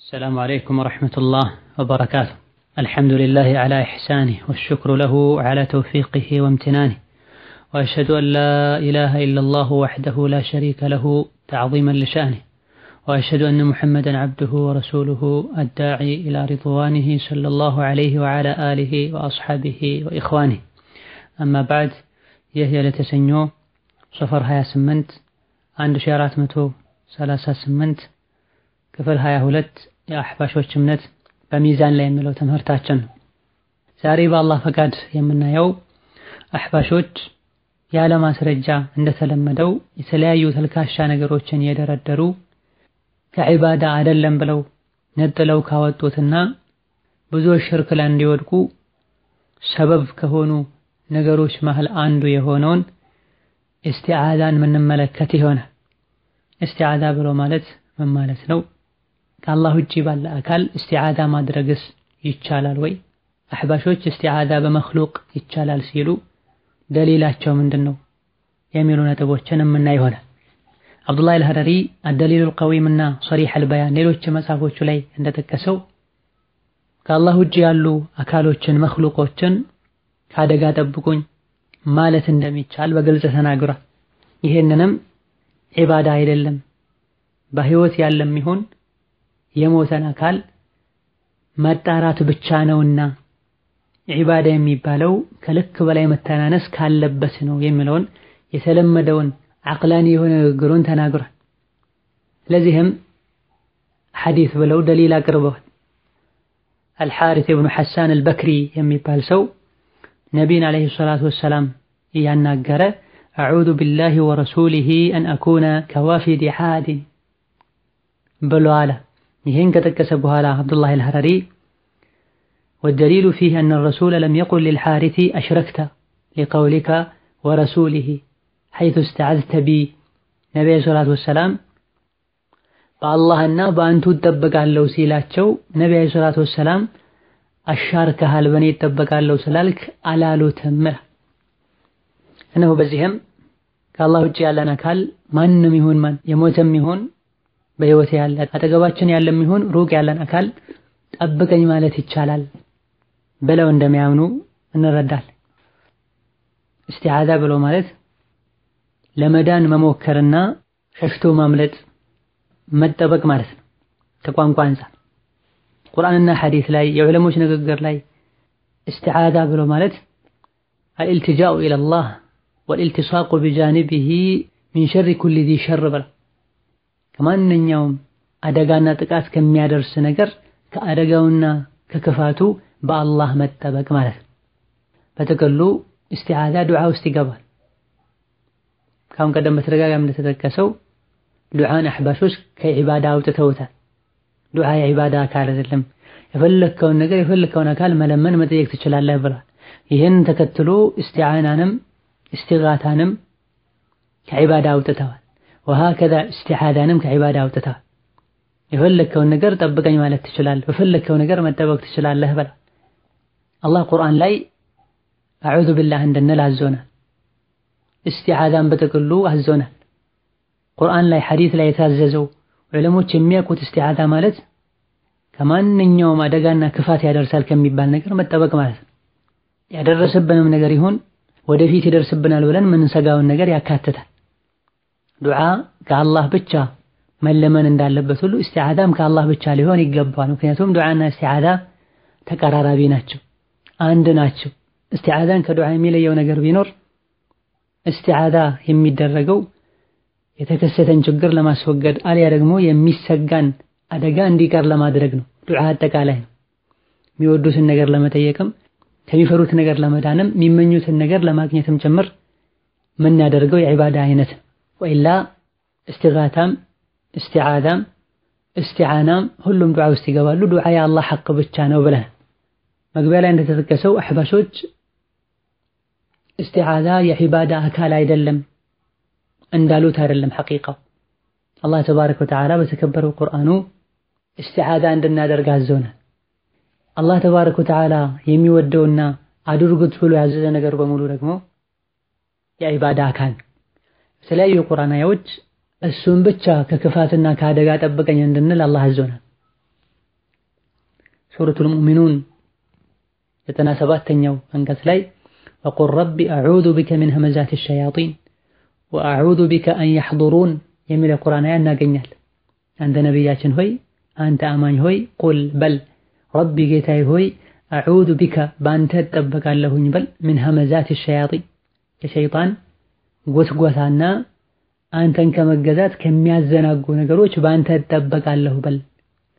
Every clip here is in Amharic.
السلام عليكم ورحمة الله وبركاته. الحمد لله على إحسانه والشكر له على توفيقه وامتنانه، وأشهد أن لا إله إلا الله وحده لا شريك له تعظيما لشأنه، وأشهد أن محمدا عبده ورسوله الداعي إلى رضوانه صلى الله عليه وعلى آله وأصحابه وإخوانه. أما بعد، يهي لتسنيو صفر هيا سمنت عند شيرات متو سلاسة سمنت كفل هيا هولت የአህባሾች እምነት በሚዛን ላይ የሚለው ትምህርታችን ነው። ዛሬ በአላህ ፈቃድ የምናየው አህባሾች ያለ ማስረጃ እንደተለመደው የተለያዩ ተልካሻ ነገሮችን የደረደሩ ከዒባዳ አይደለም ብለው ነጥለው ካወጡትና ብዙ ሽርክ ላይ እንዲወድቁ ሰበብ ከሆኑ ነገሮች መሃል አንዱ የሆነውን ኢስቲዓዛን ምንመለከት ይሆናል። ኢስቲዓዛ ብሎ ማለት ምን ማለት ነው? ከአላህ ውጪ ባለ አካል ኢስቲዓዛ ማድረግስ ይቻላል ወይ? አህባሾች ኢስቲዓዛ በመኽሉቅ ይቻላል ሲሉ ደሊላቸው ምንድነው የሚሉ ነጥቦችን የምናይ ይሆናል። አብዱላህ አልሐረሪ አደሊሉ القويمና صريح البيان ሌሎች መጽሐፎቹ ላይ እንደተከሰው ከአላህ ውጪ ያሉ አካሎችን መኽሉቆችን ካደጋ ጠብቁኝ ማለት እንደሚቻል በግልጽ ተናግሯል። ይሄንንም ዒባዳ አይደለም በህይወት ያለም ይሁን የሞተን አካል መጣራት ብቻ ነውና ዒባዳ የሚባለው ከልክ በላይ መተናነስ ካለበት ነው የሚለውን የተለመደውን አቅላኒ የሆነ ንግግሩን ተናግሯል። ለዚህም ሐዲስ ብለው ደሊል አቅርበዋል። አልሐሪስ ኢብኑ ሐሳን አልበክሪ የሚባል ሰው ነቢይን አለይሂ ሰላቱ ወሰላም እያናገረ አዑዙ ቢላሂ ወረሱሊሂ አን አኩነ ከዋፊድ ዓድ ብሎ አለ። ይህን ከጠቀሰ በኋላ አብዱላህ አልሐረሪ والدليل فيه أن الرسول لم يقل للحارث أشركت لقولك ورسوله حيث استعذت بي نبي صلى الله عليه وسلم በአላህና በአንቱ እጠበቃለሁ ሲላቸው ነቢ ሰለላሁ ዐለይሂ ወሰለም አሻርከሃል በእኔ እጠበቃለሁ ስላልክ አላሉትም። እነሆ በዚህም ከአላህ ውጭ ያለን አካል ማንም ይሁን ማን የሞተም ይሁን በህይወት ያለ አጠገባችን ያለም ይሁን ሩቅ ያለን አካል ጠብቀኝ ማለት ይቻላል ብለው እንደሚያምኑ እንረዳለን። ኢስቲዓዛ ብሎ ማለት ለመዳን መሞከርና ሸሽቶ ማምለጥ መጠበቅ ማለት ነው። ከቋንቋ አንፃር ቁርአንና ሐዲስ ላይ የዑለሞች ንግግር ላይ ኢስቲዓዛ ብሎ ማለት አልኢልቲጃኡ ኢለላህ ወልኢልቲሳቁ ቢጃኒቢሂ ሚን ሸሪ ኩሊ ዚ ሸር ብለው ከማንኛውም አደጋና ጥቃት ከሚያደርስ ነገር ከአደጋውና ከክፋቱ በአላህ መጠበቅ ማለት ነው። በተቀሉ ኢስቲዓዛ ዱዓ ውስጥ ይገባል። ካሁን ቀደም በተደጋጋሚ እንደተጠቀሰው ዱዓን አህባሾች ከዒባዳ አውጥተውታል። ዱዓ የዒባዳ አካል አይደለም። የፈለከውን ነገር የፈለከውን አካል መለመን መጠየቅ ትችላለህ ብሏል። ይህን ተከትሎ ኢስቲዓናንም ኢስቲጋታንም ከዒባዳ አውጥተዋል። وهكذا استعاذانم ከዒባዳ አውጥተዋል። የፈለከውን ነገር ጠብቀኝ ማለት ትችላለህ፣ በፈለከው ነገር መጠበቅ ትችላለህ ብሏል። አላህ ቁርአን ላይ አዑዙ ቢላህ እንድንል አዞናል። ኢስቲዓዛን በጥቅሉ አዞናል። ቁርአን ላይ ሐዲስ ላይ የታዘዘው ዑለሞች የሚያውቁት ኢስቲዓዛ ማለት ከማንኛውም አደጋና ክፋት ያደርሳል ከሚባል ነገር መጠበቅ ማለት ነው። ያደረሰብንም ነገር ይሁን ወደፊት ይደርስብናል ብለን ምንሰጋውን ነገር ያካትታል። ዱዓ ከአላህ ብቻ መለመን እንዳለበት ሁሉ ኢስቲዓዛም ከአላህ ብቻ ሊሆን ይገባል። ምክንያቱም ዱዓና ኢስቲዓዛ ተቀራራቢ ናቸው፣ አንድ ናቸው። ኢስቲዓዛን ከዱዓ የሚለየው ነገር ቢኖር ኢስቲዓዛ የሚደረገው የተከሰተን ችግር ለማስወገድ አልያ ደግሞ የሚሰጋን አደጋ እንዲቀር ለማድረግ ነው። ዱዓ አጠቃላይ ነው። የሚወዱትን ነገር ለመጠየቅም ከሚፈሩት ነገር ለመዳንም የሚመኙትን ነገር ለማግኘትም ጭምር ምን ያደርገው የዒባዳ አይነት ወኢላ ኢስቲጋታም ኢስቲዓዛም ኢስቲዓናም ሁሉም ዱዓ ውስጥ ይገባሉ። ዱዓ የአላህ ሐቅ ብቻ ነው ብለን መግቢያ ላይ እንደተጠቀሰው አህባሾች ኢስቲዓዛ የዒባዳ አካል አይደለም እንዳሉት አይደለም። ሐቂቃው አላህ ተባረከ ወተዓላ በተከበረው ቁርአኑ ኢስቲዓዛ እንድናደርግ አዘውናል። አላህ ተባረከ ወተዓላ የሚወደውና አድርጉት ብሎ ያዘዘ ነገር በሙሉ ደግሞ የዒባዳ አካል የተለያዩ ቁርአን አያዎች እሱን ብቻ ከክፋትና ከአደጋ ጠብቀኝ እንድንል አላህ አዞናል። ሱረቱል ሙእሚኑን 97ኛው አንቀጽ ላይ ወቁል ረቢ አዑዙ ቢከ ሚን ሀመዛቲ ሸያጢን ወአዑዙ ቢከ አን የሕዱሩን የሚል ቁርአን አያ እናገኛል። አንተ ነቢያችን ሆይ አንተ አማኝ ሆይ ቁል በል ረቢ ጌታዬ ሆይ አዑዙ ቢከ በአንተ እጠበቃለሁኝ በል ሚን ሀመዛቲ ሸያጢን የሸይጣን ጎትጎታና አንተን ከመገዛት ከሚያዘናጉ ነገሮች በአንተ እጠበቃለሁ በል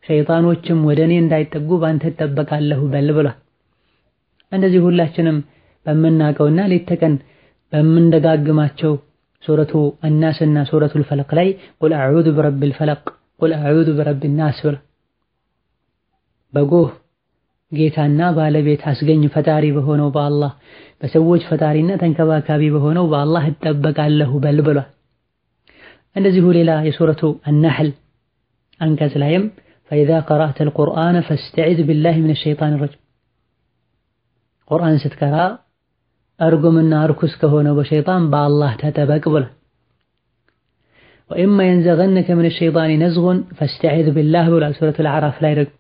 ሸይጣኖችም ወደ እኔ እንዳይጠጉ በአንተ እጠበቃለሁ በል ብሏል። እንደዚህ ሁላችንም በምናውቀውና ሌት ተቀን በምንደጋግማቸው ሱረቱ አናስና ሱረቱል ፈለቅ ላይ ቁል አዑዙ ቢረቢል ፈለቅ ቁል አዑዙ ቢረቢን ናስ ብሏል። በጎህ ጌታና ባለቤት አስገኝ ፈጣሪ በሆነው በአላህ በሰዎች ፈጣሪና ተንከባካቢ በሆነው በአላህ እጠበቃለሁ በል ብሏል። እንደዚሁ ሌላ የሱረቱ አናህል አንቀጽ ላይም ፈኢዛ ቀረእተል ቁርአነ ፈስተዒዝ ቢላሂ ሚነ ሸይጣኒ ረጂም ቁርአን ስትቀራ እርጉምና እርኩስ ከሆነው በሸይጣን በአላህ ተጠበቅ ብሏል። ወኢማ የንዘገነከ ሚነ ሸይጣኒ ነዝጉን ፈስተዒዝ ቢላህ ብሏል። ሱረቱል አዕራፍ ላይ ደግሞ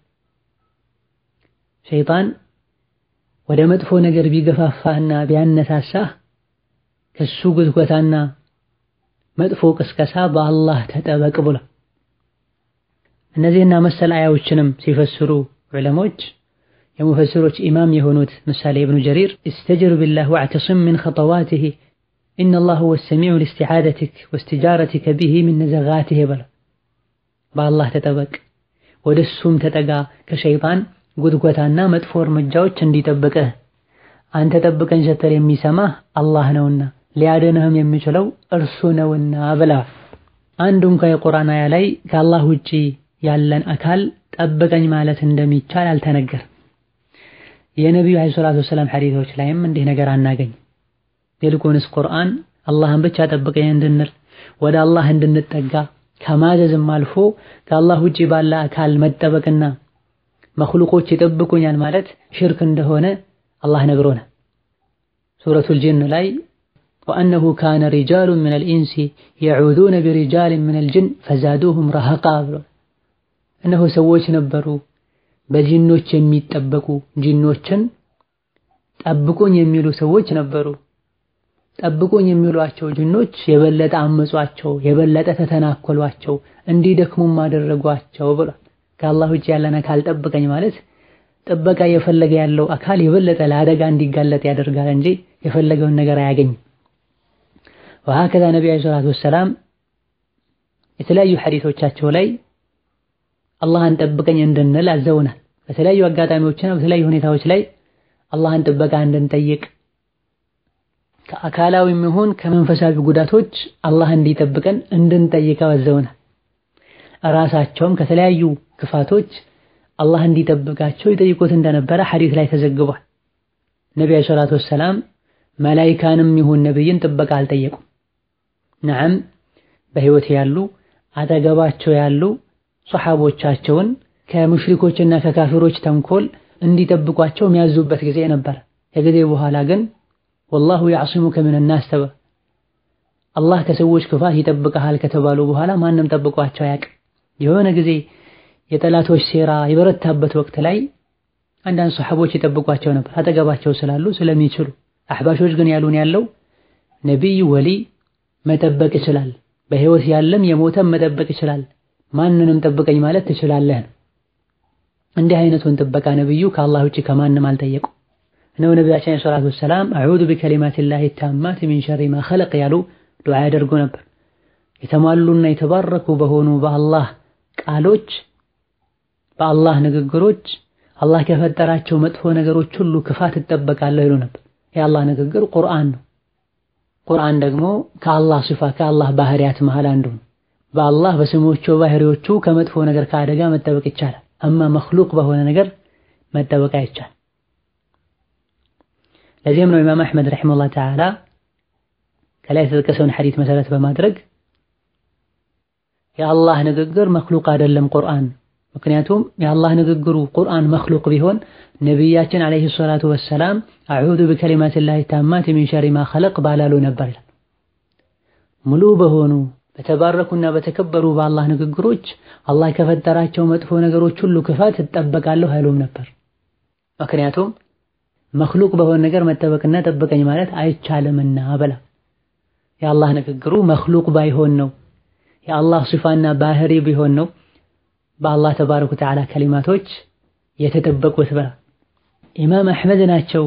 ሸይጣን ወደ መጥፎ ነገር ቢገፋፋህና ቢያነሳሳህ ከሱ ጉትጎታና መጥፎ ቅስቀሳ በአላህ ተጠበቅ ብሏል። እነዚህና መሰል አያዎችንም ሲፈስሩ ዑለሞች የሙፈስሮች ኢማም የሆኑት ምሳሌ ኢብኑ ጀሪር እስተጅር ቢላህ ወዕተሲም ሚን ኸጠዋቲሂ ኢነላህ ሁወ ሰሚዑ ሊስቲዓዘቲክ ወስትጃረቲከ ቢሂ ሚን ነዘጋቲሂ ብሏል። በአላህ ተጠበቅ ወደሱም ተጠጋ ከሸይጣን ጉትጎታና መጥፎ እርምጃዎች እንዲጠብቅህ አንተ ጠብቀኝ ስትል የሚሰማህ አላህ ነውና ሊያድንህም የሚችለው እርሱ ነውና ብላ። አንዱም ከቁርአን አያ ላይ ከአላህ ውጪ ያለን አካል ጠብቀኝ ማለት እንደሚቻል አልተነገረም። የነቢዩ ዓለይሂ ሰላቱ ወሰላም ሐዲሶች ላይም እንዲህ ነገር አናገኝ። ይልቁንስ ቁርአን አላህን ብቻ ጠብቀኝ እንድንል ወደ አላህ እንድንጠጋ ከማዘዝም አልፎ ከአላህ ውጪ ባለ አካል መጠበቅና መኽሉቆች ይጠብቁኛል ማለት ሽርክ እንደሆነ አላህ ነግሮናል። ሱረቱል ጂን ላይ ወአነሁ ካነ ሪጃሉን ሚነል ኢንሲ የዑዙነ ቢሪጃሊን ሚነል ጂን ፈዛዱሁም ረሀቃ ብሎ እነሆ ሰዎች ነበሩ በጂኖች የሚጠበቁ ጂኖችን ጠብቁኝ የሚሉ ሰዎች ነበሩ። ጠብቁኝ የሚሏቸው ጂኖች የበለጠ አመጿቸው፣ የበለጠ ተተናኮሏቸው፣ እንዲደክሙም አደረጓቸው ብሎ ከአላህ ውጭ ያለን አካል ጠብቀኝ ማለት ጥበቃ የፈለገ ያለው አካል የበለጠ ለአደጋ እንዲጋለጥ ያደርጋል እንጂ የፈለገውን ነገር አያገኝም። ወሀከዛ ነብዩ ዓለይሂ ሰላቱ ወሰላም የተለያዩ ሐዲሶቻቸው ላይ አላህን ጠብቀኝ እንድንል አዘውናል። በተለያዩ አጋጣሚዎችና በተለያዩ ሁኔታዎች ላይ አላህን ጥበቃ እንድንጠይቅ ከአካላዊም ይሁን ከመንፈሳዊ ጉዳቶች አላህ እንዲጠብቀን እንድንጠይቀው አዘውናል። ራሳቸውም ከተለያዩ ክፋቶች አላህ እንዲጠብቃቸው ይጠይቁት እንደነበረ ሐዲስ ላይ ተዘግቧል። ነብዩ ዓለይሂ ሰላቱ ወሰላም መላኢካንም ይሁን ነብይን ጥበቃ አልጠየቁም። ነዓም በህይወት ያሉ አጠገባቸው ያሉ ሷሐቦቻቸውን ከሙሽሪኮችና ከካፊሮች ተንኮል እንዲጠብቋቸው የሚያዙበት ጊዜ ነበር። ከጊዜ በኋላ ግን ወላሁ ያዕሲሙከ ሚነናስ ተባ አላህ ከሰዎች ክፋት ይጠብቀሃል ከተባሉ በኋላ ማንም ጠብቋቸው አያውቅም። የሆነ ጊዜ የጠላቶች ሴራ የበረታበት ወቅት ላይ አንዳንድ ሷሐቦች ይጠብቋቸው ነበር አጠገባቸው ስላሉ ስለሚችሉ። አህባሾች ግን ያለው ነብይ ወሊ መጠበቅ ይችላል፣ በህይወት ያለም የሞተም መጠበቅ ይችላል፣ ማንንም ጠብቀኝ ማለት ትችላለህ። እንዲህ አይነቱን ጥበቃ ነብዩ ከአላህ ውጪ ከማንም አልጠየቁ ነው። ነብያችን ሰለላሁ ዐለይሂ ወሰለም አዑዙ ቢከሊማቲላሂ ታማት ሚን ሸሪ ማ ኸለቅ ያሉ ዱዓ ያደርጉ ነበር። የተሟሉና የተባረኩ በሆኑ በአላህ ቃሎች በአላህ ንግግሮች አላህ ከፈጠራቸው መጥፎ ነገሮች ሁሉ ክፋት እጠበቃለሁ ይሉ ነበር። የአላህ ንግግር ቁርአን ነው። ቁርአን ደግሞ ከአላህ ሲፋት ከአላህ ባህሪያት መሃል አንዱ ነው። በአላህ በስሞቹ ባህሪዎቹ ከመጥፎ ነገር ከአደጋ መጠበቅ ይቻላል። አማ መኽሉቅ በሆነ ነገር መጠበቅ አይቻልም። ለዚህም ነው ኢማም አሕመድ ረሒመሁላህ ተዓላ ከላይ የተጠቀሰውን ሐዲስ መሰረት በማድረግ የአላህ ንግግር መኽሉቅ አይደለም ቁርአን። ምክንያቱም የአላህ ንግግሩ ቁርአን መኽሉቅ ቢሆን ነቢያችን ዓለይሂ ሰላቱ ወሰላም አዑዙ ቢከሊማቲላሂ ታማት ሚን ሸሪ ማ ኸለቅ ባላሉ ነበር። ሙሉ በሆኑ በተባረኩና በተከበሩ በአላህ ንግግሮች አላህ ከፈጠራቸው መጥፎ ነገሮች ሁሉ ክፋት እጠበቃለሁ አይሉም ነበር። ምክንያቱም መክሉቅ በሆነ ነገር መጠበቅና ጠብቀኝ ማለት አይቻልምና በላ የአላህ ንግግሩ መክሉቅ ባይሆን ነው የአላህ ሲፋና ባህሪ ቢሆን ነው በአላህ ተባረከ ወተዓላ ከሊማቶች የተጠበቁት በላ። ኢማም አሕመድ ናቸው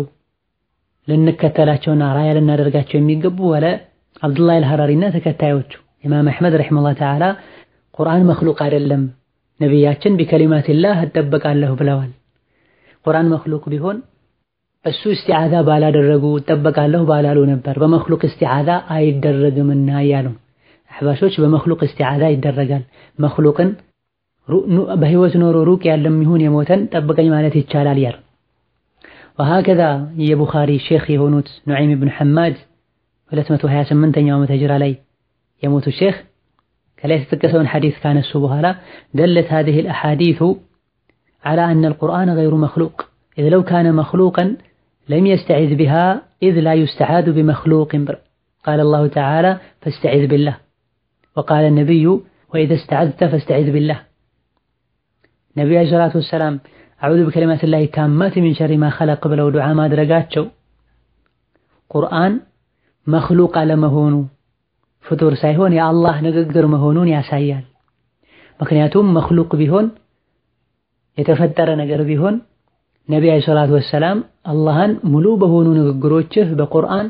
ልንከተላቸውና ራያ ልናደርጋቸው የሚገቡ ወለ አብዱላህ አልሐራሪና ተከታዮቹ። ኢማም አሕመድ ረሂመሁላህ ተዓላ ቁርአን መክሉቅ አይደለም ነቢያችን ቢከሊማቲላህ እጠበቃለሁ ብለዋል። ቁርአን መክሉቅ ቢሆን እሱ እስቲዓዛ ባላደረጉ እጠበቃለሁ ባላሉ ነበር። በመክሉቅ እስቲዓዛ አይደረግምና ያሉ አህባሾች በመክሉቅ እስቲዓዛ ይደረጋል። መክሉቅን በህይወት ኖሮ ሩቅ ያለም ይሁን የሞተን ጠብቀኝ ማለት ይቻላል ያሉ። ወሃከዛ የቡኻሪ ሼኽ የሆኑት ኑዐይም ኢብኑ ሐማድ 228ኛው ዓመተ ሂጅራ ላይ የሞቱ ሼኽ ከላይ የተጠቀሰውን ሐዲስ ካነሱ በኋላ دلت هذه الأحاديث على أن القرآن غير مخلوق إذ لو كان مخلوقا لم يستعذ بها إذ لا يستعاذ بمخلوق. قال الله تعالى فاستعذ بالله وقال النبي وإذا استعذت فاستعذ بالله. نبي عليه الصلاة والسلام أعوذ بكلمات الله التامات من شر ما خلق ብለው ዱዓ ማድረጋቸው ቁርአን መክሉቅ አለመሆኑ ፍጡር ሳይሆን የአላህ ንግግር መሆኑን ያሳያል። ምክንያቱም መክሉቅ ቢሆን የተፈጠረ ነገር ቢሆን ነቢ አለይሂ ሰላቱ ወሰላም አላህን ሙሉ በሆኑ ንግግሮችህ በቁርአን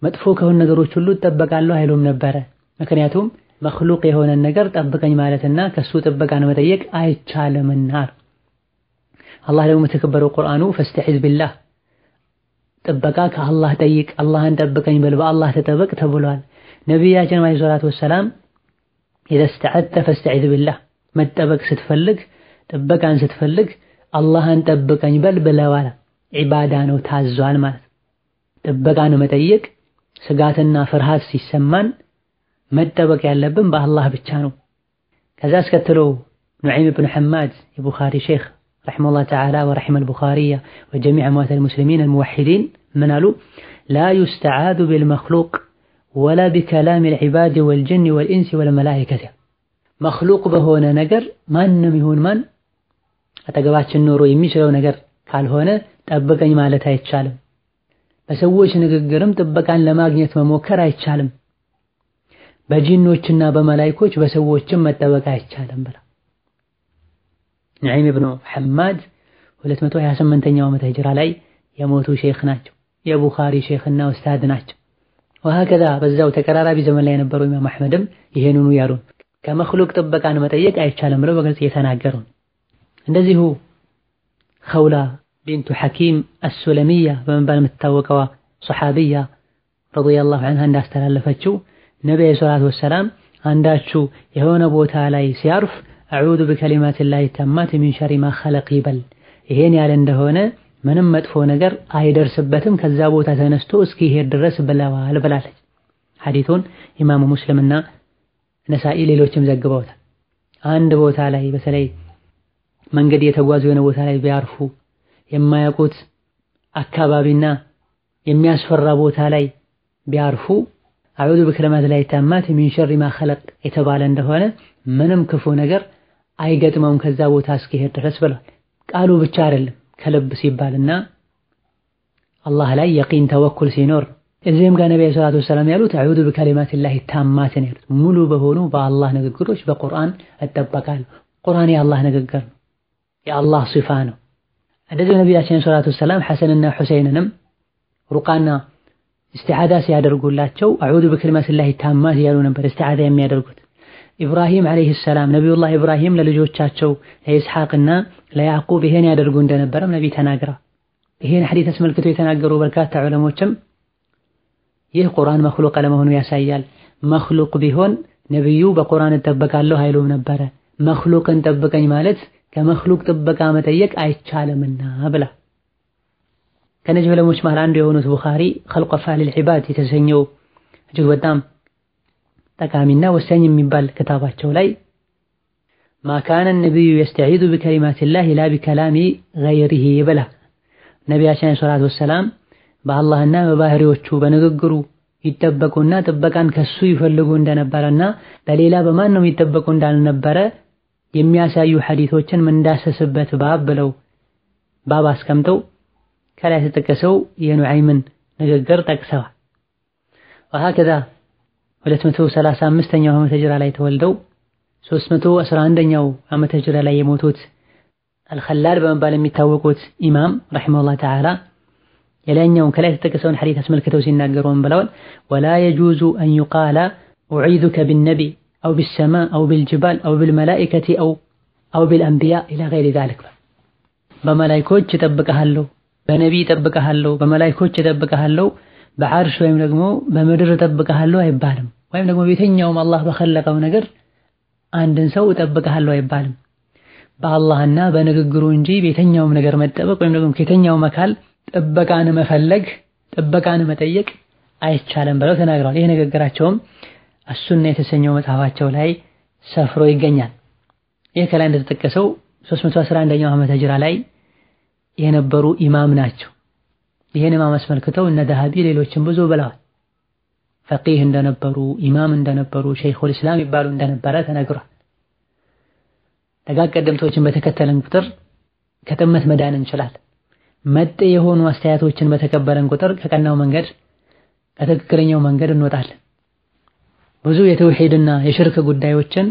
መጥፎ ከሆኑ ነገሮች ሁሉ እጠበቃለሁ አይሉም ነበረ። ምክንያቱም መክሉቅ የሆነ ነገር ጠብቀኝ ማለትና ከሱ ጥበቃን መጠየቅ አይቻልምና። አላህ ደግሞ የተከበረው ቁርአኑ ፈስተዒዝ ቢላህ ጥበቃ ከአላህ ጠይቅ አላህን ጠብቀኝ በል በአላህ ተጠበቅ ተብሏል። ነቢያችን አለይሂ ሰላቱ ወሰላም إذا استعذت فاستعذ بالله መጠበቅ ስትፈልግ ጥበቃን ስትፈልግ አላህን ጠብቀኝ በል ብለዋል። ዒባዳ ነው ታዟል ማለት ጥበቃን መጠየቅ ስጋትና ፍርሃት ሲሰማን መጠበቅ ያለብን በአላህ ብቻ ነው። ከዛ አስከትሎ ኑዐይም ኢብኑ ሐማድ የቡኻሪ ሼኽ ረሂመሁላህ ተዓላ ወረሂመ البخارية وجميع أموات المسلمين الموحدين من قالوا لا يستعاذ بالمخلوق ولا بكلام العباد والجن والإنس والملائكة. مخلوق በሆነ ነገር ማንም ይሁን ማን አጠገባችን ኖሮ የሚችለው ነገር ካልሆነ ጠብቀኝ ማለት አይቻልም። በሰዎች ንግግርም ጥበቃን ለማግኘት መሞከር አይቻልም። በጂኖችና በመላእክቶች በሰዎችም መጠበቅ አይቻልም ብላ ኑዐይም ኢብኑ ሐማድ 228ኛው ዓመተ ሂጅራ ላይ የሞቱ ሼኽ ናቸው። የቡኻሪ ሼኽና ኡስታድ ናቸው። ወሃከዛ በዛው ተቀራራቢ ዘመን ላይ የነበሩ ኢማም አሕመድም ይሄንኑ ያሉን ከመክሉቅ ጥበቃን መጠየቅ አይቻልም ብለው በግልጽ የተናገሩ። እንደዚሁ ኸውላ ቢንቱ ሐኪም አስሱለሚያ በመባል የምትታወቀዋ ሶሐቢያ ረዲየላሁ ዐንሃ እንዳስተላለፈችው ነብዩ ሰለላሁ ዐለይሂ ወሰለም አንዳችሁ የሆነ ቦታ ላይ ሲያርፍ አዑዙ ቢከሊማቲላሂ ተማት ሚን ሸሪ ማ ኸለቅ ይበል። ይሄን ያለ እንደሆነ ምንም መጥፎ ነገር አይደርስበትም ከዛ ቦታ ተነስቶ እስኪሄድ ድረስ ብለዋል ብላለች። ሐዲሱን ኢማሙ ሙስሊምና ነሳኢ ሌሎችም ዘግበውታል። አንድ ቦታ ላይ በተለይ መንገድ የተጓዙ የሆነ ቦታ ላይ ቢያርፉ የማያውቁት አካባቢና የሚያስፈራ ቦታ ላይ ቢያርፉ አዑዙ ቢከሊማቲላሂ ተማት ሚን ሸሪ ማ ኸለቅ የተባለ እንደሆነ ምንም ክፉ ነገር አይገጥመውም ከዛ ቦታ እስኪሄድ ድረስ ብለዋል። ቃሉ ብቻ አይደለም ከልብ ሲባልና አላህ ላይ የቂን ተወኩል ሲኖር እዚህም ጋር ነብዩ ሰለላሁ ዐለይሂ ወሰለም ያሉት አዑዙ ቢከሊማቲላሂ ተማት ነው ያሉት። ሙሉ በሆኑ በአላህ ንግግሮች በቁርአን እጠበቃለሁ። ቁርአን የአላህ ንግግር ነው፣ የአላህ ሲፋ ነው። እንደዚህ ነብያችን ሰለላሁ ዐለይሂ ወሰለም ሐሰንና ሁሰይንንም ሩቃና ኢስቲዓዛ ሲያደርጉላቸው አዑዙ ቢከሊማቲላሂ ተማት ያሉ ነበር ኢስቲዓዛ የሚያደርጉት። ኢብራሂም አለይሂ ሰላም ነብዩላህ ኢብራሂም ለልጆቻቸው ለኢስሐቅና ለያዕቁብ ይሄን ያደርጉ እንደነበረም ነብይ ተናግራ ይሄን ሐዲስ አስመልክቶ የተናገሩ በርካታ ዑለሞችም ይህ ቁርአን መክሉቅ አለመሆኑ ያሳያል። መክሉቅ ቢሆን ነብዩ በቁርአን እጠበቃለሁ አይሉም ነበረ። መክሉቅን ጠብቀኝ ማለት ከመክሉቅ ጥበቃ መጠየቅ አይቻልምና ብላ ከነዚህ ዑለሞች መሃል አንዱ የሆኑት ቡኻሪ ኸልቁ አፍዓሊል ዒባድ የተሰኘው እጅግ በጣም ጠቃሚና ወሳኝ የሚባል ክታባቸው ላይ ማ ካነ ነብዩ የስተዒዙ ቢከሊማቲላሂ ላ ቢከላሚ ገይሪሂ ብላ ነቢያችን ሰለላሁ ዐለይሂ ወሰለም በአላህና በባህሪዎቹ በንግግሩ ይጠበቁና ጥበቃን ከሱ ይፈልጉ እንደነበረና በሌላ በማንም ይጠበቁ እንዳልነበረ የሚያሳዩ ሐዲሶችን ምንዳሰስበት ባብ ብለው ባብ አስቀምጠው ከላይ የተጠቀሰው የኑዓይምን ንግግር ጠቅሰዋል። وهكذا 235ኛው ዓመተ ሂጅራ ላይ ተወልደው 311ኛው ዓመተ ሂጅራ ላይ የሞቱት አልኸላል በመባል የሚታወቁት ኢማም ረሂመሁላህ ተዓላ የላይኛውን ከላይ የተጠቀሰውን ሐዲስ አስመልክተው ሲናገሩም ብለዋል ولا يجوز أن يقال أعيذك بالنبي أو بالسماء أو بالجبال أو بالملائكة أو بالأنبياء إلى غير ذلك በመላእክቶች እጠብቅሃለሁ በነብይ እጠብቅሃለሁ በመላእክቶች እጠብቅሃለሁ በዓርሽ ወይም ደግሞ በምድር እጠብቅሃለሁ አይባልም። ወይም ደግሞ በየትኛውም አላህ በخلቀው ነገር አንድን ሰው እጠብቅሃለሁ አይባልም። በአላህና በንግግሩ እንጂ በየትኛውም ነገር መጠበቅ ወይም ደግሞ ከየትኛውም አካል ጥበቃን መፈለግ ጥበቃን መጠየቅ አይቻልም ብለው ተናግረዋል። ይሄ ንግግራቸውም አሱና የተሰኘው መጽሐፋቸው ላይ ሰፍሮ ይገኛል። ይሄ ከላይ እንደተጠቀሰው 311ኛው ዓመተ ሂጅራ ላይ የነበሩ ኢማም ናቸው። ይሄን ኢማም አስመልክተው እነ ذهبي ሌሎችም ብዙ ብለዋል። ፈቂህ እንደነበሩ ኢማም እንደነበሩ ሸይኹል እስላም ይባሉ እንደነበረ ተነግሯል። ደጋግ ቀደምቶችን በተከተለን ቁጥር ከጥመት መዳን እንችላለን። መጤ የሆኑ አስተያየቶችን በተቀበለን ቁጥር ከቀናው መንገድ ከተከክለኛው መንገድ እንወጣለን። ብዙ የተውሂድና የሽርክ ጉዳዮችን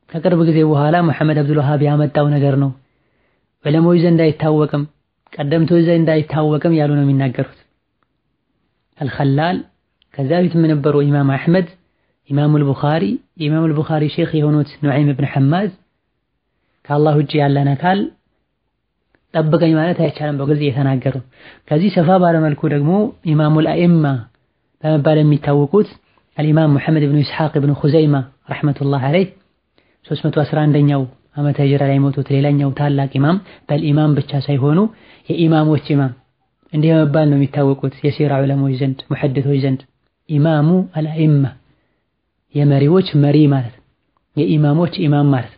ከቅርብ ጊዜ በኋላ መሐመድ አብዱል ወሃብ ያመጣው ነገር ነው ዑለሞች ዘንድ አይታወቅም ቀደምቶች ዘንድ አይታወቅም ያሉ ነው የሚናገሩት። አልኸላል ከዛ በፊት የነበሩ ኢማም አህመድ ኢማሙል ቡኻሪ ሼኽ የሆኑት ኑዓይም ኢብኑ ሐማድ ከአላህ ውጪ ያለን አካል ጠብቀኝ ማለት አይቻልም በግልጽ እየተናገሩ። ከዚህ ሰፋ ባለ መልኩ ደግሞ ኢማሙል አኢማ በመባል የሚታወቁት አልኢማም ሙሐመድ ኢብኑ ኢስሐቅ ኢብኑ ኹዘይማ ረሕመቱላህ ዐለይህ 311ኛው ዓመተ ሂጅራ ላይ ሞቱት ሌላኛው ታላቅ ኢማም በልኢማም ብቻ ሳይሆኑ የኢማሞች ኢማም እንዲህ በመባል ነው የሚታወቁት የሲራ ዑለሞች ዘንድ ሙሐዲሶች ዘንድ ኢማሙ አልአኢማ የመሪዎች መሪ ማለት የኢማሞች ኢማም ማለት።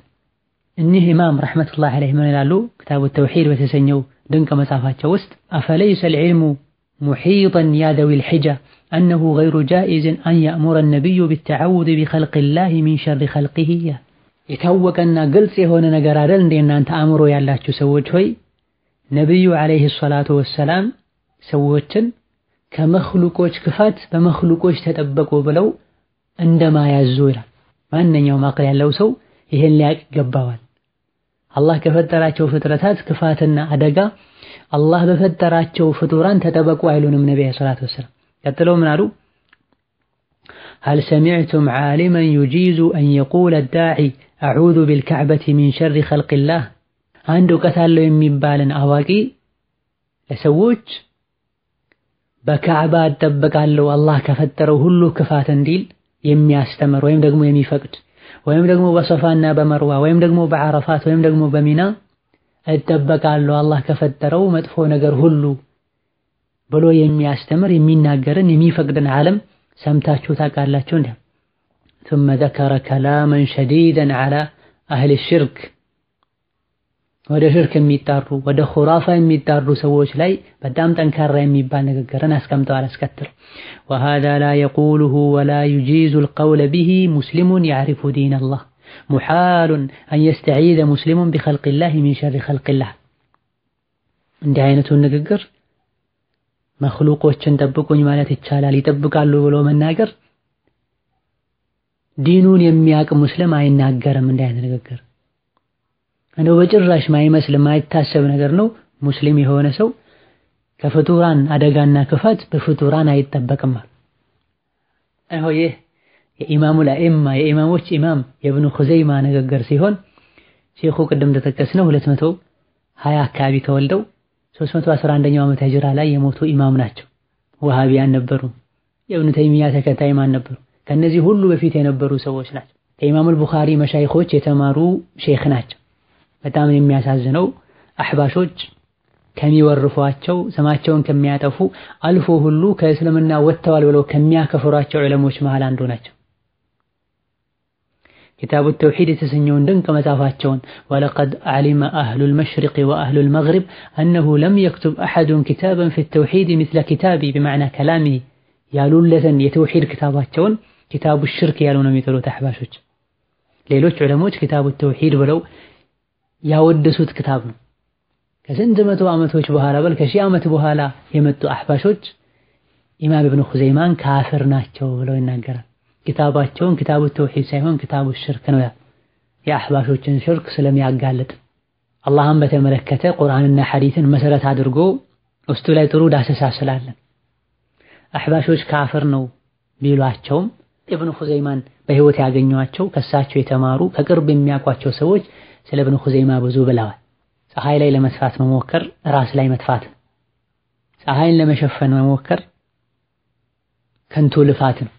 እኒህ ኢማም ረሕመቱላህ ዐለይህ ምን ይላሉ? ክታቡ ተውሂድ በተሰኘው ድንቅ መጽሐፋቸው ውስጥ አፈለይሰ አልዕልሙ ሙሒጠን ያ ዘዊል ሒጃ አነሁ ገይሩ ጃኢዝን አን የእሙረ ነቢዩ ቢተዓውዝ ቢኸልቂላህ ሚን ሸሪ ኸልቂሂ የታወቀና ግልጽ የሆነ ነገር አይደል እንደ እናንተ አእምሮ ያላችሁ ሰዎች ሆይ ነብዩ አለይሂ ሰላቱ ወሰላም ሰዎችን ከመኽሉቆች ክፋት በመኽሉቆች ተጠበቁ ብለው እንደማያዙ ይላል። ማንኛውም አቅል ያለው ሰው ይሄን ሊያውቅ ይገባዋል። አላህ ከፈጠራቸው ፍጥረታት ክፋትና አደጋ አላህ በፈጠራቸው ፍጡራን ተጠበቁ አይሉንም ነብዩ ሰለላሁ ዐለይሂ ወሰለም። ቀጥለው ምን አሉ? هل سمعتم عالما يجيز أن يقول الداعي أعوذ بالكعبة من شر خلق الله አንድ ዕውቀት አለው የሚባልን አዋቂ ለሰዎች በካዕባ እጠበቃለሁ አላህ ከፈጠረው ሁሉ ክፋት እንዲል የሚያስተምር ወይም ደግሞ የሚፈቅድ ወይም ደግሞ በሶፋና በመርዋ ወይም ደግሞ በዓረፋት ወይም ደግሞ በሚና እጠበቃለሁ አላህ ከፈጠረው መጥፎ ነገር ሁሉ ብሎ የሚያስተምር የሚናገርን የሚፈቅድን ዓለም ሰምታችሁ ታውቃላችሁ እንዴ? ثم ذكر كلاما شديدا على أهل الشرك ወደ ሽርክ የሚጣሩ ወደ ኹራፋ የሚጣሩ ሰዎች ላይ በጣም ጠንካራ የሚባል ንግግርን አስቀምጠዋል። አስከትል وهذا لا يقوله ولا يجيز القول به مسلم يعرف دين الله محال أن يستعيذ مسلم بخلق الله من شر خلق الله እንዲህ አይነቱን ንግግር መኽሉቆችን ጠብቁኝ ማለት ይቻላል ይጠብቃሉ ብሎ መናገር ዲኑን የሚያውቅ ሙስሊም አይናገርም። እንዲህ አይነት ንግግር እንደው በጭራሽ ማይመስል ማይታሰብ ነገር ነው። ሙስሊም የሆነ ሰው ከፍጡራን አደጋና ክፋት በፍጡራን አይጠበቅም። ይሄ የኢማሙ ለኢማ የኢማሞች ኢማም የኢብኑ ኹዘይማ ንግግር ሲሆን ሼኹ ቅድም ተጠቀስነው 220 አካባቢ ተወልደው 311ኛው ዓመተ ሂጅራ ላይ የሞቱ ኢማም ናቸው። ወሃቢያን ነበሩ። የኢብኑ ተይሚያ ተከታይ ማን ነበሩ? ከነዚህ ሁሉ በፊት የነበሩ ሰዎች ናቸው። ከኢማሙል ቡኻሪ መሻይኾች የተማሩ ሼኽ ናቸው። በጣም የሚያሳዝነው አህባሾች ከሚወርፏቸው ስማቸውን ከሚያጠፉ አልፎ ሁሉ ከእስልምና ወጥተዋል ብለው ከሚያከፍሯቸው ዑለሞች መሃል አንዱ ናቸው። كتاب التوحيد የተሰኘውን ድንቅ መጽሐፋቸውን ولقد علم أهل المشرق وأهل المغرب أنه لم يكتب أحد كتابا في التوحيد مثل كتابي بمعنى كلامي ያሉለትን የተውሂድ ክታባቸውን ኪታቡ ሽርክ ያሉ ነው የሚጠሩት አህባሾች። ሌሎች ዑለሞች ኪታቡ ተውሂድ ብለው ያወደሱት ክታብ ነው። ከስንት መቶ ዓመቶች በኋላ ከሺህ ዓመት በኋላ የመጡ አህባሾች ኢማም ኢብኑ ኹዘይማን ካፍር ናቸው ብለው ይናገራል። ኪታባቸውን ኪታቡ ተውሂድ ሳይሆን ኪታቡ ሽርክ ነው ያለው። የአህባሾችን ሽርክ ስለሚያጋልጥ አላህን በተመለከተ ቁርአንና ሐዲስን መሰረት አድርጎ ውስጡ ላይ ጥሩ ዳሰሳ ስላለን አህባሾች ካፍር ነው ቢሏቸውም ኢብኑ ኹዘይማን በህይወት ያገኟቸው ከሳቸው የተማሩ ከቅርብ የሚያውቋቸው ሰዎች ስለ ኢብኑ ኹዘይማ ብዙ ብለዋል። ፀሐይ ላይ ለመጥፋት መሞከር ራስ ላይ መጥፋት፣ ፀሐይን ለመሸፈን መሞከር ከንቱ ልፋት ነው።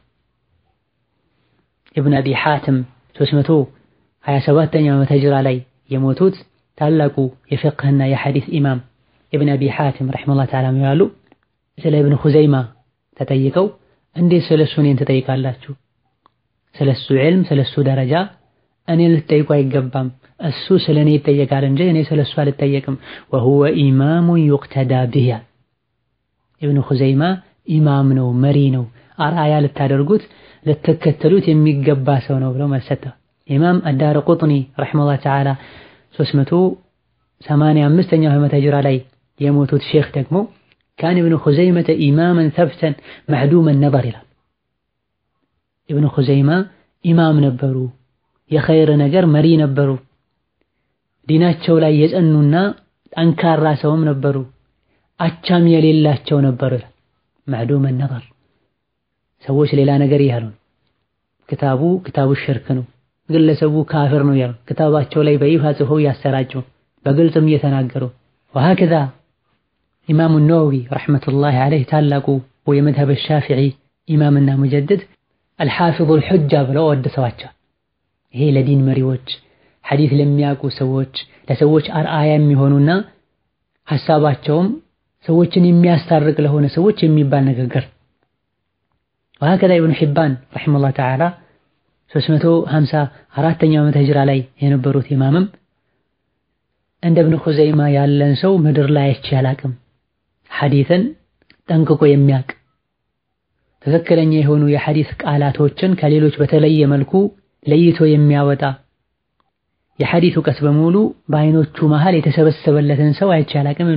ኢብኑ አቢ ሐቲም 327ኛው ዓመተ ሂጅራ ላይ የሞቱት ታላቁ የፍቅህና የሐዲስ ኢማም ኢብኑ አቢ ሐቲም ረሂመሁላህ ተዓላ ይላሉ ስለ ኢብኑ ኹዘይማ ተጠይቀው እንዴት ስለሱ እኔን ትጠይቃላችሁ? ስለሱ ዒልም ስለሱ ደረጃ እኔ ልትጠይቁ አይገባም። እሱ ስለኔ ይጠየቃል እንጂ እኔ ስለሱ አልጠየቅም። ወሁወ ኢማሙ ይቅተዳ ቢህ ኢብኑ ኹዘይማ ኢማም ነው፣ መሪ ነው፣ አርአያ ልታደርጉት ልትከተሉት የሚገባ ሰው ነው ብለው መሰተ ኢማም አዳረቁጥኒ ረሂመሁላህ ተዓላ 385ኛው ዓመተ ሂጅራ ላይ የሞቱት ሼኽ ደግሞ ካን ኢብኑ ኹዘይመተ ኢማመን ሰብተን መዕዱመን ነበር ይላል። ኢብኑ ኹዘይማ ኢማም ነበሩ፣ የኸይር ነገር መሪ ነበሩ፣ ዲናቸው ላይ የጸኑና ጠንካራ ሰውም ነበሩ፣ አቻም የሌላቸው ነበሩ ይላል። መዕዱመን ነበር ሰዎች ሌላ ነገር ይያሉ ክታቡ ሽርክ ነው፣ ግለሰቡ ካፍር ነው ያሉ ክታባቸው ላይ በይፋ ጽፈው ያሰራጩ በግልጽም እየተናገሩ ወሃከዛ ኢማሙ ነወዊ ረሕመቱላሂ ዐለይሂ ታላቁ የመዝሀብ ሻፊዒ ኢማምና ሙጀድድ አልሓፊዙ አልሑጃ ብለው ወደሰዋቸው። ይሄ ለዲን መሪዎች ሐዲስ ለሚያውቁ ሰዎች ለሰዎች አርአያ የሚሆኑና ሐሳባቸውም ሰዎችን የሚያስታርቅ ለሆነ ሰዎች የሚባል ንግግር። ወሃከዛ ኢብኑ ሒባን ረሒመሁላህ ተዓላ 354ኛው ዓመተ ሂጅራ ላይ የነበሩት ኢማምም እንደ ኢብኑ ኹዘይማ ያለን ሰው ምድር ላይ አይቼ አላቅም፣ ሐዲስን ጠንቅቆ የሚያውቅ ትክክለኛ የሆኑ የሐዲስ ቃላቶችን ከሌሎች በተለየ መልኩ ለይቶ የሚያወጣ የሐዲስ ዕውቀት በሙሉ በአይኖቹ መሃል የተሰበሰበለትን ሰው አይቼ አላቅም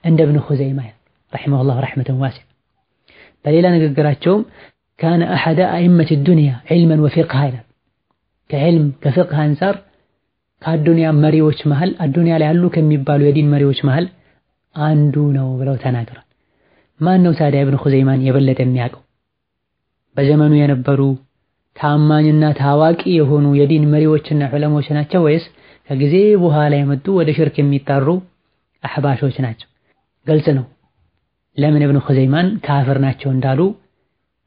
እንደ ኢብኑ ኹዘይማ ረሒመሁላህ ረሕመተን ዋሲዓ። በሌላ ንግግራቸውም ካነ አሐደ አኢመት ዱንያ ዒልመን ወፊቅሃ ይላል። ከዕልም ከፊቅህ አንፃር ከአዱንያ መሪዎች መሃል አዱንያ ላይ ያሉ ከሚባሉ የዲን መሪዎች መሃል አንዱ ነው ብለው ተናግረዋል። ማን ነው ታዲያ ኢብኑ ኹዘይማን የበለጠ የሚያውቀው? በዘመኑ የነበሩ ታማኝና ታዋቂ የሆኑ የዲን መሪዎችና ዑለሞች ናቸው ወይስ ከጊዜ በኋላ የመጡ ወደ ሽርክ የሚጣሩ አህባሾች ናቸው? ግልጽ ነው ለምን ኢብኑ ኹዘይማን ካፍር ናቸው እንዳሉ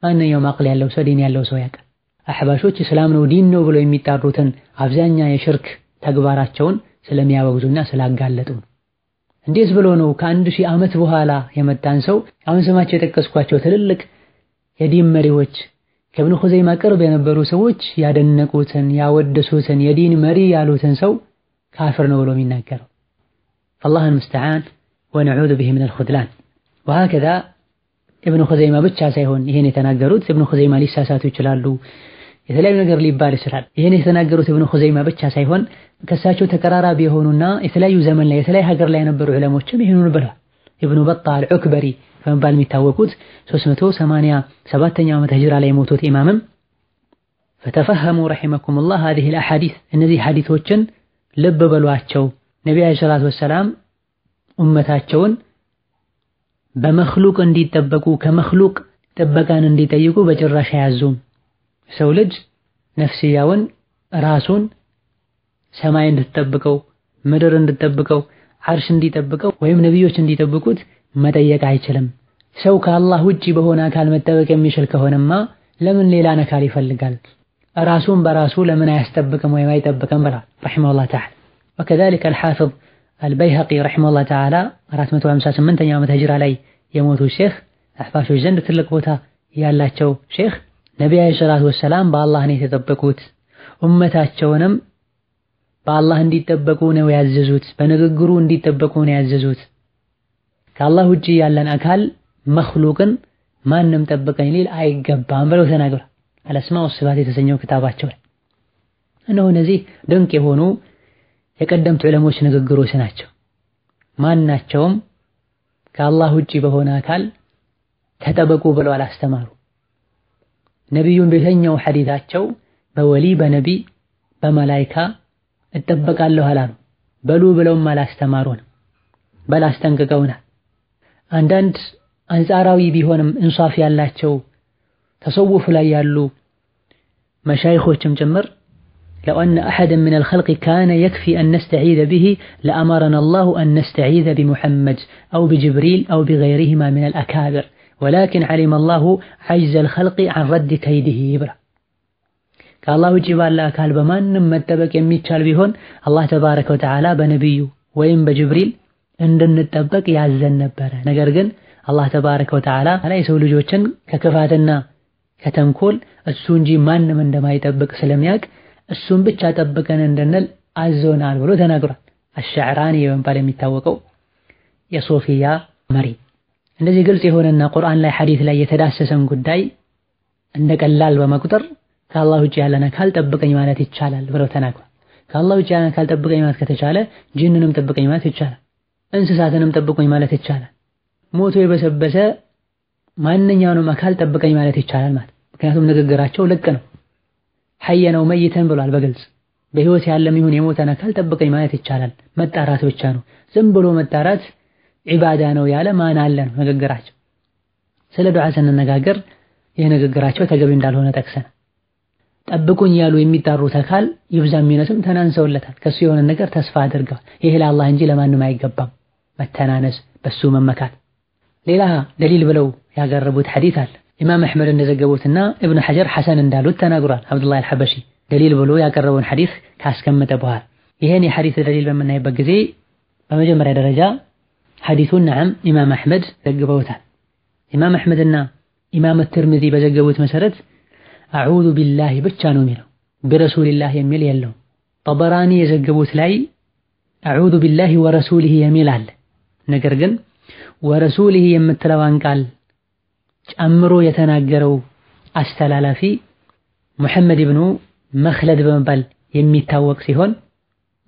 ማንኛውም አቅል ያለው ሰው ዲን ያለው ሰው ያውቃል። አህባሾች እስላም ነው ዲን ነው ብለው የሚጣሩትን አብዛኛ የሽርክ ተግባራቸውን ስለሚያወግዙና ስላጋለጡ ነው። እንዴት ብሎ ነው ከ1000 ዓመት በኋላ የመጣን ሰው አሁን ስማቸው የጠቀስኳቸው ትልልቅ የዲን መሪዎች ከኢብኑ ኹዘይማ ቅርብ የነበሩ ሰዎች ያደነቁትን ያወደሱትን የዲን መሪ ያሉትን ሰው ካፍር ነው ብሎ የሚናገረው? فالله المستعان ونعوذ به من الخذلان. وهكذا ኢብኑ ኹዘይማ ብቻ ሳይሆን ይሄን የተናገሩት ኢብኑ ኹዘይማ ሊሳሳቱ ይችላሉ፣ የተለያዩ ነገር ሊባል ይችላል። ይሄን የተናገሩት ኢብኑ ኹዘይማ ብቻ ሳይሆን ከሳቸው ተቀራራቢ የሆኑና የተለያዩ ዘመን ላይ የተለያዩ ሀገር ላይ የነበሩ ዑለሞችም ይሄንን ብለዋል። ኢብኑ በጣል አልዑክበሪ በመባል የሚታወቁት 387ኛው ዓመተ ሂጅራ ላይ የሞቱት ኢማምም فتفهموا رحمكم الله هذه الاحاديث እነዚህ ሐዲሶችን ልብ በሏቸው። ነብዩ አለይሂ ሰላቱ ወሰላም ኡመታቸውን በመኽሉቅ እንዲጠበቁ ከመኽሉቅ ጥበቃን እንዲጠይቁ በጭራሽ አያዙም። ሰው ልጅ ነፍስያውን ራሱን ሰማይ እንድትጠብቀው ምድር እንድትጠብቀው ዓርሽ እንዲጠብቀው ወይም ነብዮች እንዲጠብቁት መጠየቅ አይችልም። ሰው ከአላህ ውጪ በሆነ አካል መጠበቅ የሚችል ከሆነማ ለምን ሌላ አካል ይፈልጋል? ራሱን በራሱ ለምን አያስጠብቅም ወይም አይጠብቅም ብላ ረሂመሁላህ ተዓላ። وكذلك الحافظ البيهقي رحمه الله تعالى 458ኛው ዓመተ ሂጅራ ላይ የሞቱ ሼኽ አህባሾች ዘንድ ትልቅ ቦታ ያላቸው ሼኽ ነብዩ አለይሂ ሰላቱ ወሰላም በአላህ ነው የተጠበቁት፣ ኡመታቸውንም በአላህ እንዲጠበቁ ነው ያዘዙት፣ በንግግሩ እንዲጠበቁ ነው ያዘዙት። ከአላህ ውጪ ያለን አካል መኽሉቅን ማንም ጠብቀኝ ሊል አይገባም ብለው ተናግረዋል። አልአስማኡ ወሲፋት የተሰኘው ክታባቸው ላይ እነሆ እነዚህ ድንቅ የሆኑ የቀደምት ዑለሞች ንግግሮች ናቸው። ማናቸውም ከአላህ ውጪ በሆነ አካል ተጠበቁ ብለው አላስተማሩ። ነቢዩን በየትኛው ሐዲታቸው በወሊ በነቢ በመላይካ እጠበቃለሁ አላሉ። በሉ ብለውም አላስተማሩን፣ በል አስጠንቅቀውናል። አንዳንድ አንጻራዊ ቢሆንም እንሷፍ ያላቸው ተሰውፍ ላይ ያሉ መሻይኾችም ጭምር لو أن أحدا من الخلق كان يكفي أن نستعيذ به لأمرنا الله أن نستعيذ بمحمد أو بجبريل أو بغيرهما من الأكابر ولكن علم الله عجز الخلق عن رد كيده برا كالله جبال الله قال بمان متبك يميتشال بيهون الله تبارك وتعالى بنبيه وين بجبريل عندن نتبك يعزن نبرا نقرقن الله تبارك وتعالى لا يسول جوشن ككفاتنا كتنكول السونجي مان من دما يتبك سلمياك እሱን ብቻ ጠብቀን እንደነል አዞናል ብሎ ተናግሯል። አሽዕራኒ በመባል የሚታወቀው የሶፊያ መሪ እንደዚህ ግልጽ የሆነና ቁርአን ላይ ሐዲስ ላይ የተዳሰሰን ጉዳይ እንደቀላል በመቁጠር ከአላህ ውጪ ያለን አካል ጠብቀኝ ማለት ይቻላል ብለው ተናግሯል። ከአላህ ውጪ ያለን አካል ጠብቀኝ ማለት ከተቻለ ጂንንም ጠብቀኝ ማለት ይቻላል፣ እንስሳትንም ጠብቀኝ ማለት ይቻላል፣ ሞቶ የበሰበሰ ማንኛውንም አካል ጠብቀኝ ማለት ይቻላል ማለት ምክንያቱም ንግግራቸው ልቅ ነው። ሐየ ነው መይተን ብሏል በግልጽ በህይወት ያለም ይሁን የሞተን አካል ጠብቀኝ ማለት ይቻላል። መጣራት ብቻ ነው። ዝም ብሎ መጣራት ዒባዳ ነው ያለ ማን አለ ነው ንግግራቸው። ስለ ዱዓ ስንነጋገር ይህ ንግግራቸው ተገቢ እንዳልሆነ ጠቅሰን ጠብቁኝ ያሉ የሚጣሩት አካል ይብዛም ይነስም ተናንሰውለታል። ከሱ የሆነ ነገር ተስፋ አድርገዋል። ይሄ ለአላህ እንጂ ለማንም አይገባም። መተናነስ በሱ መመካት። ሌላ ደሊል ብለው ያቀረቡት ሐዲስ አለ ኢማም አሕመድ እንደዘገቡትና ኢብኑ ሐጀር ሐሰን እንዳሉት ተናግሯል። አብዱላህ አልሐበሺ ደሊል ብሎ ያቀረበውን ሐዲስ ካስቀመጠ በኋላ ይሄን የሐዲስ ደሊል በምናይበት ጊዜ በመጀመሪያ ደረጃ ሐዲሱን ነዓም ኢማም አሕመድ ዘግበውታል። ኢማም አሕመድና ኢማም ትርሚዚ በዘገቡት መሰረት አዑዙ ቢላሂ ብቻ ነው የሚለው ቢረሱሊላህ የሚል የለውም። ጠበራኒ የዘገቡት ላይ አዑዙ ቢላሂ ወረሱሊሂ የሚል አለ። ነገር ግን ወረሱሊሂ የምትለዋን ቃል ጨምሮ የተናገረው አስተላላፊ ሙሐመድ ኢብኑ መኽለድ በመባል የሚታወቅ ሲሆን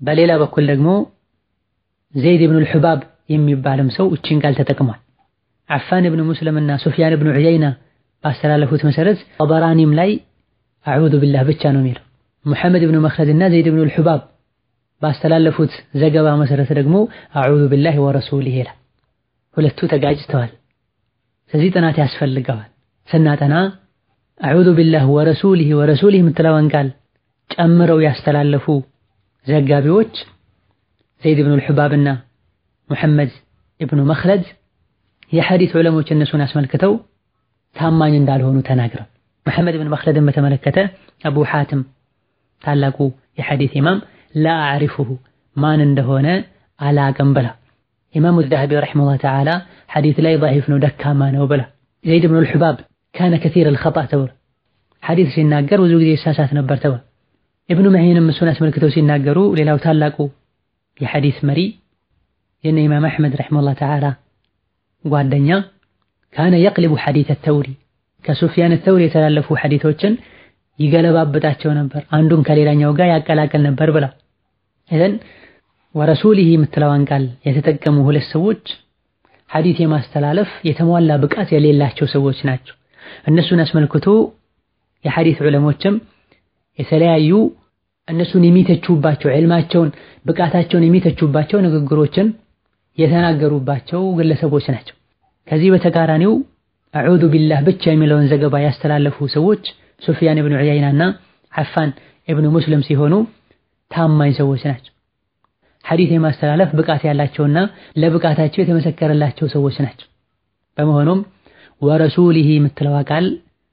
በሌላ በኩል ደግሞ ዘይድ ኢብኑ አልሑባብ የሚባልም ሰው እቺን ቃል ተጠቅሟል። አፋን ኢብኑ ሙስሊምና ሱፊያን ኢብኑ ዑየይና ባስተላለፉት መሰረት ጠበራኒም ላይ አዑዙ ቢላህ ብቻ ነው የሚለው። ሙሐመድ ኢብኑ መኽለድና ዘይድ ኢብኑ አልሑባብ ባስተላለፉት ዘገባ መሰረት ደግሞ አዑዙ ቢላሂ ወረሱሊሂ ይላል። ሁለቱ ተጋጭተዋል። ስለዚህ ጥናት ያስፈልገዋል። ስናጠና አዑዙ ቢላህ ወረሱሊሂ የምትለውን ቃል ጨምረው ያስተላለፉ ዘጋቢዎች ዘይድ ኢብኑ አልሑባብና ሙሐመድ ኢብኑ መኽለድ የሐዲስ ዑለሞች እነሱን አስመልክተው ታማኝ እንዳልሆኑ ተናግረው ሙሐመድ ኢብኑ መኽለድን በተመለከተ አቡ ሐቲም ታላቁ የሐዲስ ኢማም ላ አዕሪፉሁ ማን እንደሆነ አላቅም ብላ ኢማሙ ዘሀቢ ረሒመሁላህ ተዓላ ሐዲስ ላይ ضعيف ነው ደካማ ነው ብላ ዘይድ ኢብኑ አልሑባብ ካነ ከሲር الخطأ ተብሎ ሐዲስ ሲናገር ብዙ ጊዜ ይሳሳት ነበር ተብሎ ኢብኑ መዒንም እሱን አስመልክተው ሲናገሩ ሌላው ታላቁ የሐዲስ መሪ የነ ኢማም አሕመድ ረሒመሁላህ ተዓላ ጓደኛ ካነ የቅልቡ ሐዲስ ተውሪ ከሱፊያን ተውሪ የተላለፉ ሐዲሶችን ይገለባበጣቸው ነበር፣ አንዱን ከሌላኛው ጋር ያቀላቀል ነበር ብላ እዘን ወረሱሊሂ የምትለዋን ቃል የተጠቀሙ ሁለት ሰዎች ሐዲስ የማስተላለፍ የተሟላ ብቃት የሌላቸው ሰዎች ናቸው። እነሱን አስመልክቶ የሐዲስ ዑለሞችም የተለያዩ እነሱን የሚተቹባቸው ዒልማቸውን ብቃታቸውን የሚተቹባቸው ንግግሮችን የተናገሩባቸው ግለሰቦች ናቸው። ከዚህ በተቃራኒው አዑዙ ቢላህ ብቻ የሚለውን ዘገባ ያስተላለፉ ሰዎች ሱፊያን ኢብኑ ዑየይናና አፋን ኢብኑ ሙስሊም ሲሆኑ ታማኝ ሰዎች ናቸው። ሐዲስ የማስተላለፍ ብቃት ያላቸውና ለብቃታቸው የተመሰከረላቸው ሰዎች ናቸው። በመሆኑም ወረሱሊሂ የምትለዋ ቃል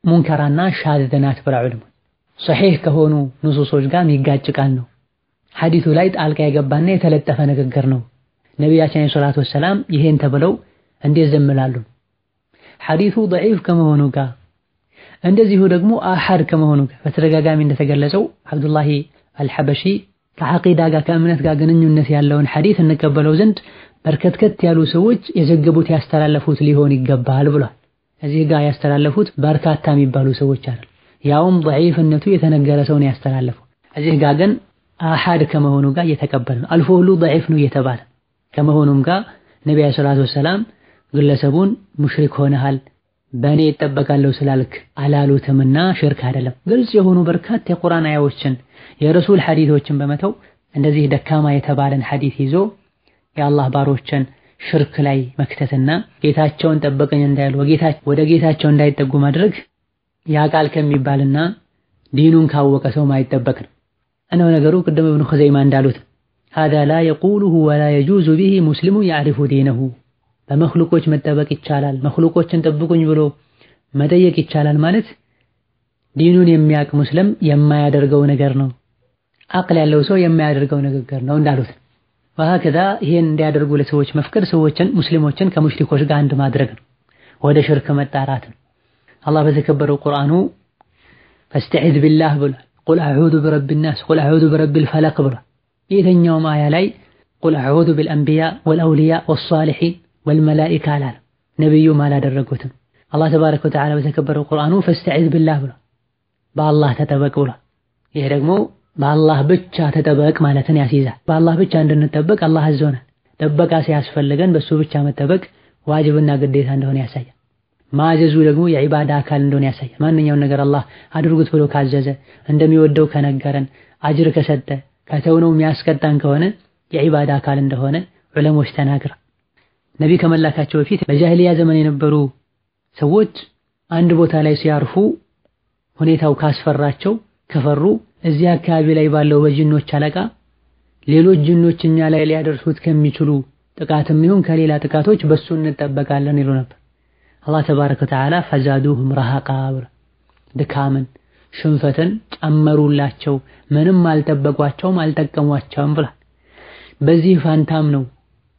ሙንከራና ሻዝ ናት ብለው ዑለሞች ሶሒህ ከሆኑ ንሱሶች ጋር የሚጋጭ ቃል ነው። ሐዲሱ ላይ ጣልቃ የገባና የተለጠፈ ንግግር ነው። ነቢያችን ሰለላሁ ዐለይሂ ወሰለም ይሄን ተብለው እንዴት ዝም ይላሉ? ሐዲሱ ضعيف ከመሆኑ ጋር እንደዚሁ ደግሞ አሐድ ከመሆኑ ጋር በተደጋጋሚ እንደተገለጸው አብዱላህ አልሐበሺ ከዐቂዳ ጋር ከእምነት ጋር ግንኙነት ያለውን ሐዲስ እንቀበለው ዘንድ በርከትከት ያሉ ሰዎች የዘገቡት ያስተላለፉት ሊሆን ይገባል ብሏል። እዚህ ጋር ያስተላለፉት በርካታ የሚባሉ ሰዎች አይደል፣ ያውም ضعيفነቱ የተነገረ ሰው ነው ያስተላለፈው። እዚህ ጋር ግን አሐድ ከመሆኑ ጋር እየተቀበለ ነው። አልፎ ሁሉ ضعيف ነው እየተባለ ከመሆኑም ጋር ነብዩ ሰለላሁ ዐለይሂ ወሰለም ግለሰቡን ሙሽሪክ ሆነሃል በእኔ እጠበቃለሁ ስላልክ አላሉትምና ሽርክ አይደለም። ግልጽ የሆኑ በርካታ የቁርአን አያዎችን የረሱል ሐዲሶችን በመተው እንደዚህ ደካማ የተባለን ሐዲስ ይዞ የአላህ ባሮችን ሽርክ ላይ መክተትና ጌታቸውን ጠበቀኝ እንዳይሉ ወደ ጌታቸው እንዳይጠጉ ማድረግ ያ ቃል ከሚባልና ዲኑን ካወቀ ሰው ማይጠበቅ ነው። እነሆ ነገሩ ቅድም ኢብኑ ኹዘይማ እንዳሉት هذا لا يقوله ولا يجوز به مسلم يعرف دينه በመኽሉቆች መጠበቅ ይቻላል፣ መኽሉቆችን ጠብቁኝ ብሎ መጠየቅ ይቻላል ማለት ዲኑን የሚያውቅ ሙስሊም የማያደርገው ነገር ነው፣ አቅል ያለው ሰው የማያደርገው ንግግር ነው እንዳሉት። وهكذا ይሄን እንዲያደርጉ ለሰዎች መፍቀድ ሙስሊሞችን ከሙሽሪኮች ጋር አንድ ማድረግ ነው፣ ወደ ሽርክ መጣራት ነው። አላህ በተከበረው ቁርአኑ فاستعذ بالله ብሏል። قل اعوذ برب الناس قل اعوذ برب الفلق ብሏል። የትኛውም አያ ላይ قل اعوذ بالانبياء والاولياء والصالحين والملائكة አላለም፣ ነብዩም አላደረጉትም። አላህ ተባረከ ወተዓላ በተከበረው ቁርአኑ فاستعذ بالله ብሏል፣ በአላህ ተጠበቅ ብሏል። ይሄ ደግሞ በአላህ ብቻ ተጠበቅ ማለትን ያስይዛል። በአላህ ብቻ እንድንጠበቅ አላህ አዞናል። ጥበቃ ሲያስፈልገን በሱ ብቻ መጠበቅ ዋጅብና ግዴታ እንደሆነ ያሳያል። ማዘዙ ደግሞ የዒባዳ አካል እንደሆነ ያሳያል። ማንኛውም ነገር አላህ አድርጉት ብሎ ካዘዘ እንደሚወደው ከነገረን አጅር ከሰጠ ከተውነው የሚያስቀጣን ከሆነ የዒባዳ አካል እንደሆነ ዑለሞች ተናግረዋል። ነቢ ከመላካቸው በፊት በጃሂልያ ዘመን የነበሩ ሰዎች አንድ ቦታ ላይ ሲያርፉ ሁኔታው ካስፈራቸው ከፈሩ እዚያ አካባቢ ላይ ባለው በጅኖች አለቃ ሌሎች ጅኖች እኛ ላይ ሊያደርሱት ከሚችሉ ጥቃትም ይሁን ከሌላ ጥቃቶች በሱ እንጠበቃለን ይሉ ነበር። አላህ ተባረከ ወተዓላ ፈዛዱሁም ረሃቃ ድካምን ሽንፈትን ጨመሩላቸው፣ ምንም አልጠበቋቸውም አልጠቀሟቸውም ብሏል። በዚህ ፋንታም ነው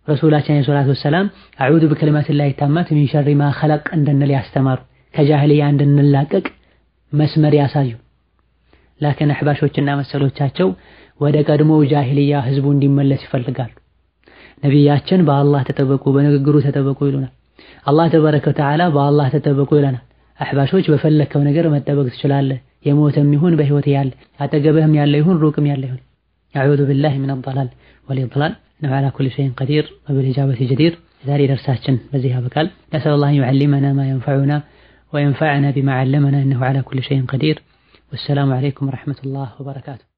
ረሱላችን ሰለላሁ ዐለይሂ ወሰለም አዑዙ ቢከሊማቲላሂ ታማት ሚን ሸሪ ማ ኸለቅ እንድንል ያስተማሩ፣ ከጃሂልያ እንድንላቀቅ መስመር ያሳዩ። ላኪን አህባሾችና መሰሎቻቸው ወደ ቀድሞው ጃሂልያ ህዝቡ እንዲመለስ ይፈልጋሉ። ነቢያችን በአላህ ተጠበቁ በንግግሩ ተጠበቁ ይሉናል። አላህ ተባረከ ወተዓላ በአላህ ተጠበቁ ይለናል። አህባሾች በፈለከው ነገር መጠበቅ ትችላለህ፣ የሞተም ይሁን በህይወት ያለ አጠገብህም ያለ ይሁን ሩቅም ያለ ይሁን። አዑዙ ቢላሂ ሚነል ضلال ወልኢضላል ኢንነሁ ዐላ ኩሊ ሸይኢን ቀዲር ወቢልኢጃበቲ ጀዲር። ዛሬ ደርሳችን በዚህ ያበቃል። ነስአሉላህ አን ዩዐልሊመና ማ የንፈዑና ወየንፈዐና ቢማ ዐለመና ኢንነሁ ዐላ ኩሊ ሸይኢን ቀዲር። ወሰላሙ ዐለይኩም ወረሕመቱላሂ ወበረካቱሁ።